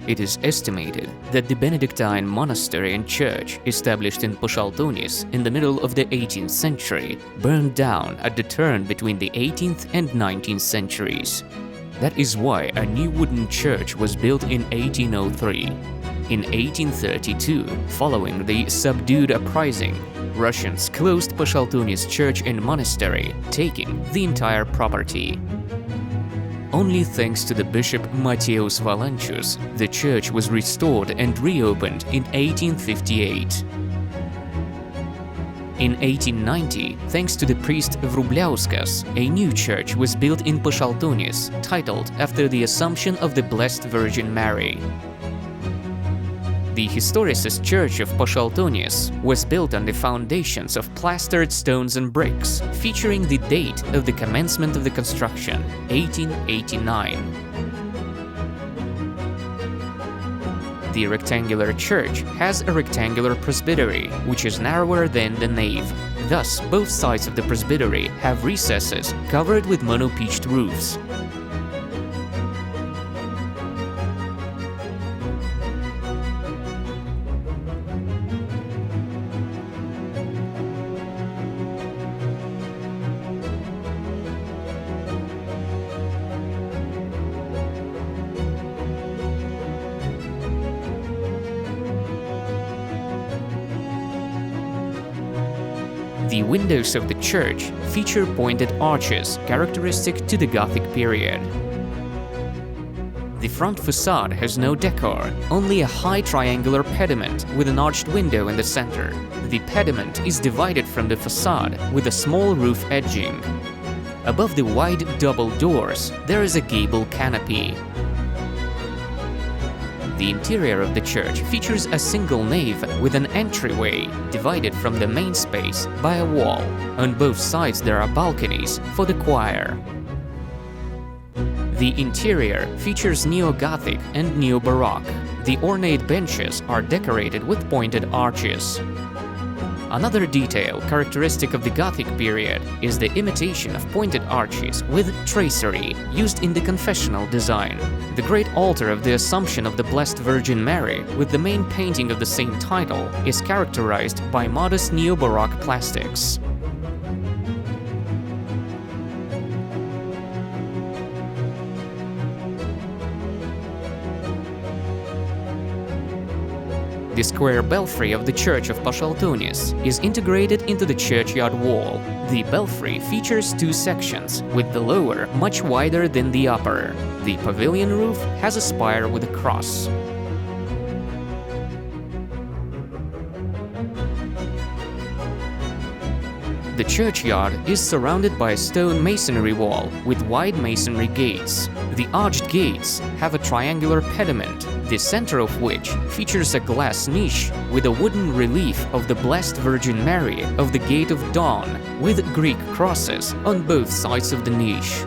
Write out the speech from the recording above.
It is estimated that the Benedictine monastery and church, established in Pašaltuonis in the middle of the 18th century, burned down at the turn between the 18th and 19th centuries. That is why a new wooden church was built in 1803. In 1832, following the subdued uprising, Russians closed Pašaltuonis church and monastery, taking the entire property. Only thanks to the Bishop Mateusz Valancius, the church was restored and reopened in 1858. In 1890, thanks to the priest Vrubliauskas, a new church was built in Pašaltuonis, titled after the Assumption of the Blessed Virgin Mary. The Historicist Church of Pašaltuonis was built on the foundations of plastered stones and bricks, featuring the date of the commencement of the construction, 1889. The rectangular church has a rectangular presbytery, which is narrower than the nave. Thus, both sides of the presbytery have recesses covered with mono-peaked roofs. The windows of the church feature pointed arches characteristic to the Gothic period. The front facade has no decor, only a high triangular pediment with an arched window in the center. The pediment is divided from the facade with a small roof edging. Above the wide double doors, there is a gable canopy. The interior of the church features a single nave with an entryway divided from the main space by a wall. On both sides there are balconies for the choir. The interior features neo-Gothic and neo-Baroque. The ornate benches are decorated with pointed arches. Another detail characteristic of the Gothic period is the imitation of pointed arches with tracery used in the confessional design. The great altar of the Assumption of the Blessed Virgin Mary, with the main painting of the same title, is characterized by modest neo-Baroque plastics. The square belfry of the Church of Pašaltuonis is integrated into the churchyard wall. The belfry features two sections, with the lower much wider than the upper. The pavilion roof has a spire with a cross. The churchyard is surrounded by a stone masonry wall with wide masonry gates. The arched gates have a triangular pediment, the center of which features a glass niche with a wooden relief of the Blessed Virgin Mary of the Gate of Dawn, with Greek crosses on both sides of the niche.